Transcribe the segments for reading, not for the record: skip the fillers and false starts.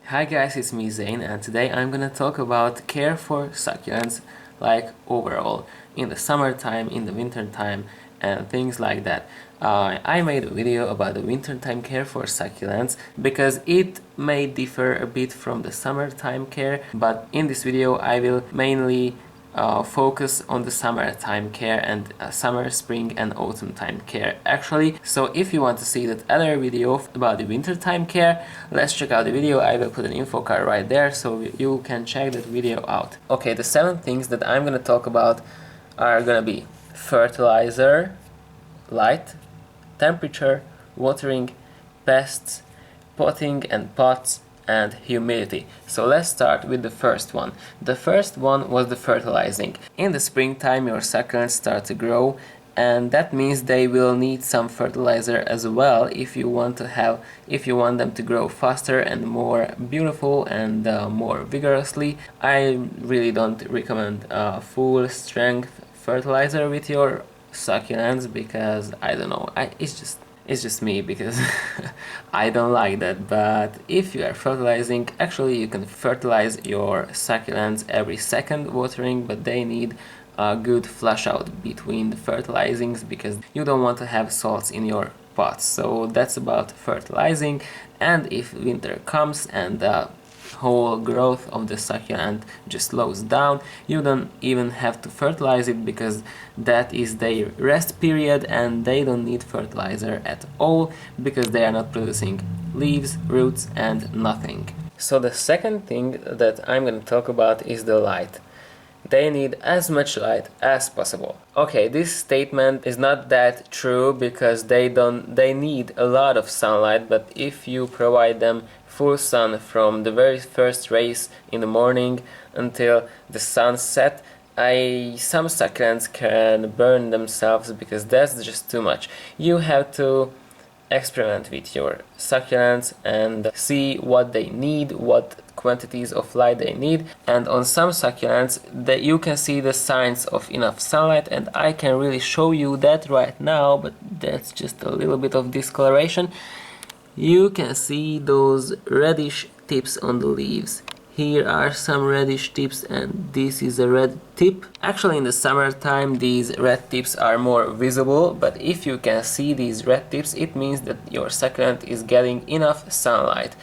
Hi guys, it's me Zane, and today I'm gonna talk about care for succulents, like overall, in the summertime, in the winter time, and things like that. I made a video about the wintertime care for succulents because it may differ a bit from the summertime care, but in this video I will mainly focus on the summertime care and summer, spring and autumn time care actually. So if you want to see that other video about the wintertime care, let's check out the video. I will put an info card right there so you can check that video out. Okay, the 7 things that I'm gonna talk about are gonna be fertilizer, light, temperature, watering, pests, potting and pots, and humidity. So let's start with the first one. The first one was the fertilizing. In the springtime your succulents start to grow, and that means they will need some fertilizer as well if you want them to grow faster and more beautiful and more vigorously. I really don't recommend full strength fertilizer with your succulents because I don't know, it's just me because I don't like that. But if you are fertilizing, actually you can fertilize your succulents every second watering, but they need a good flush out between the fertilizings because you don't want to have salts in your pots. So that's about fertilizing. And if winter comes and the whole growth of the succulent just slows down, you don't even have to fertilize it because that is their rest period and they don't need fertilizer at all because they are not producing leaves, roots and nothing. So the second thing that I'm going to talk about is the light. They need as much light as possible. Okay, this statement is not that true because they need a lot of sunlight, but if you provide them full sun from the very first rays in the morning until the sunset, some succulents can burn themselves because that's just too much. You have to experiment with your succulents and see what they need, what quantities of light they need, and on some succulents that you can see the signs of enough sunlight, and I can really show you that right now, but that's just a little bit of discoloration. You can see those reddish tips on the leaves. Here are some reddish tips and this is a red tip. Actually in the summertime these red tips are more visible, but if you can see these red tips it means that your succulent is getting enough sunlight.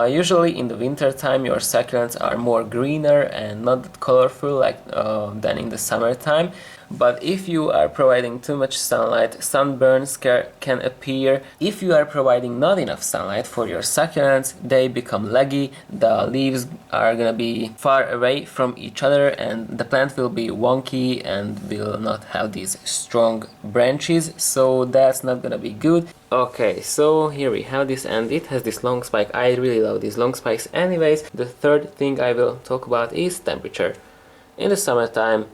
Usually in the winter time your succulents are more greener and not that colorful like than in the summertime. But if you are providing too much sunlight, sunburns can appear. If you are providing not enough sunlight for your succulents, they become leggy, the leaves are gonna be far away from each other and the plant will be wonky and will not have these strong branches, so that's not gonna be good. Okay, so here we have this and it has this long spike. I really love these long spikes. Anyways, the third thing I will talk about is temperature. In the summertime,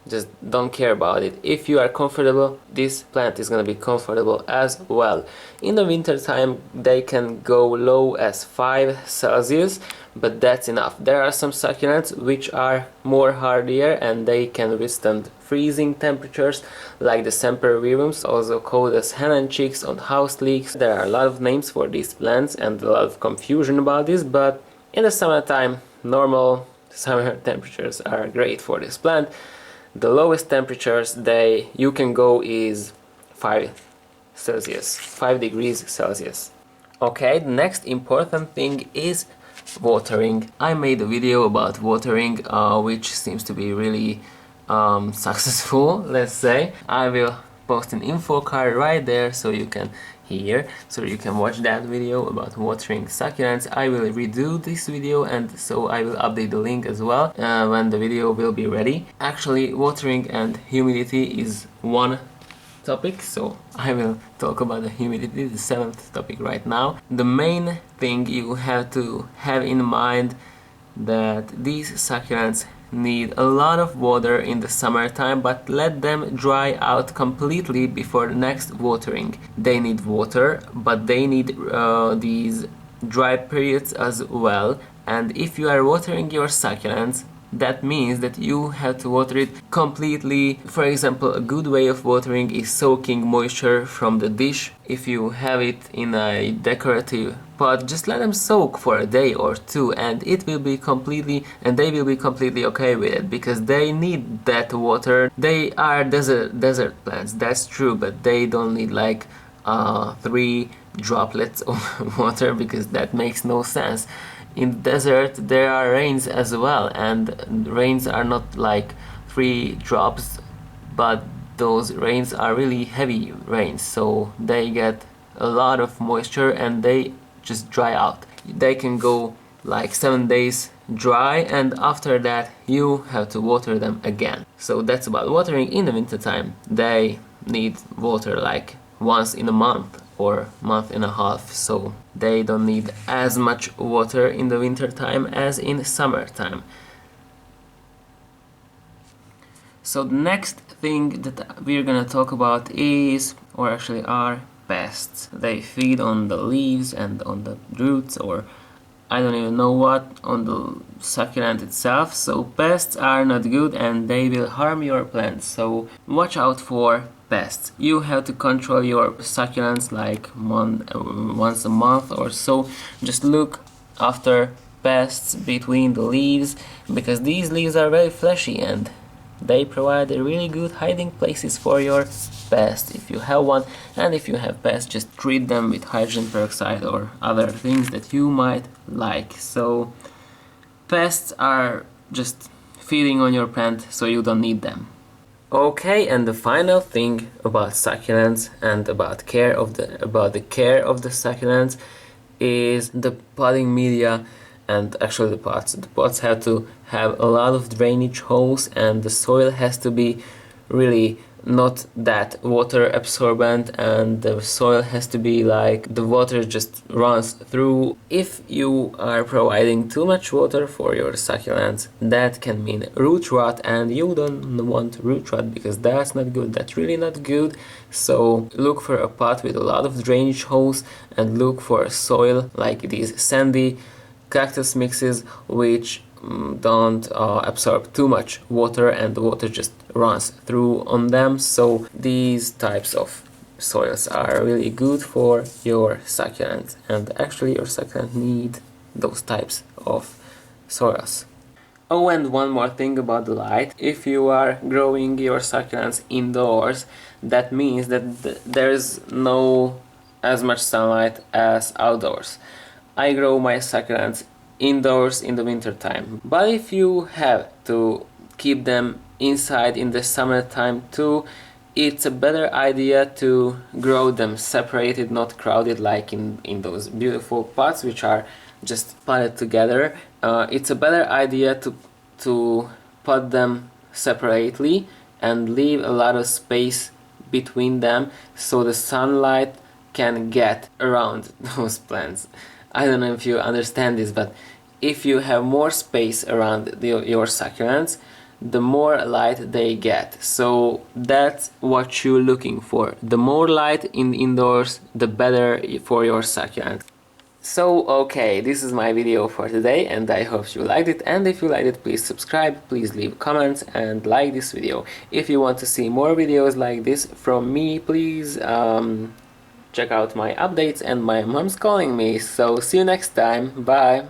just don't care about it. If you are comfortable, this plant is gonna be comfortable as well. In the winter time they can go low as 5 Celsius, but that's enough. There are some succulents which are more hardier and they can withstand freezing temperatures, like the sempervivums, also called as hen and chicks on house leeks. There are a lot of names for these plants and a lot of confusion about this, but in the summertime normal summer temperatures are great for this plant. The lowest temperatures you can go is 5 degrees Celsius. Okay, the next important thing is watering. I made a video about watering which seems to be really successful, let's say. I will post an info card right there so you can watch that video about watering succulents. I will redo this video and so I will update the link as well when the video will be ready. Actually, watering and humidity is one topic, so I will talk about the humidity, the 7th topic right now. The main thing you have to have in mind that these succulents need a lot of water in the summertime, but let them dry out completely before the next watering. They need water, but they need these dry periods as well. And if you are watering your succulents, that means that you have to water it completely. For example, a good way of watering is soaking moisture from the dish. If you have it in a decorative pot, just let them soak for a day or two, and they will be completely okay with it, because they need that water. They are desert plants, that's true, but they don't need like 3 droplets of water, because that makes no sense. In the desert there are rains as well, and rains are not like 3 drops, but those rains are really heavy rains, so they get a lot of moisture and they just dry out. They can go like 7 days dry, and after that you have to water them again. So that's about watering in the winter time. They need water like once in a month or month and a half, so they don't need as much water in the winter time as in summertime. So the next thing that we're gonna talk about is, or actually are, pests. They feed on the leaves and on the roots, or I don't even know what, on the succulent itself. So pests are not good and they will harm your plants, so watch out for pests. You have to control your succulents like once a month or so. Just look after pests between the leaves, because these leaves are very fleshy and they provide really good hiding places for your pest if you have one. And if you have pests, just treat them with hydrogen peroxide or other things that you might like. So pests are just feeding on your plant, so you don't need them. Okay, and the final thing about succulents and about the care of the succulents is the potting media, and actually the pots. The pots have to have a lot of drainage holes, and the soil has to be really not that water absorbent, and the soil has to be like the water just runs through. If you are providing too much water for your succulents, that can mean root rot, and you don't want root rot because that's not good. That's really not good. So look for a pot with a lot of drainage holes, and look for soil like these sandy cactus mixes which don't absorb too much water and the water just runs through on them. So these types of soils are really good for your succulent, and actually your succulent need those types of soils. Oh, and one more thing about the light. If you are growing your succulents indoors, that means that there's no as much sunlight as outdoors. I grow my succulents indoors in the winter time, but if you have to keep them inside in the summertime too, it's a better idea to grow them separated, not crowded like in those beautiful pots which are just potted together. It's a better idea to pot them separately and leave a lot of space between them so the sunlight can get around those plants. I don't know if you understand this, but if you have more space around your succulents, the more light they get. So that's what you're looking for. The more light indoors, the better for your succulent. So okay, this is my video for today, and I hope you liked it. And if you liked it, please subscribe, please leave comments and like this video. If you want to see more videos like this from me, please check out my updates, and my mom's calling me. So see you next time. Bye.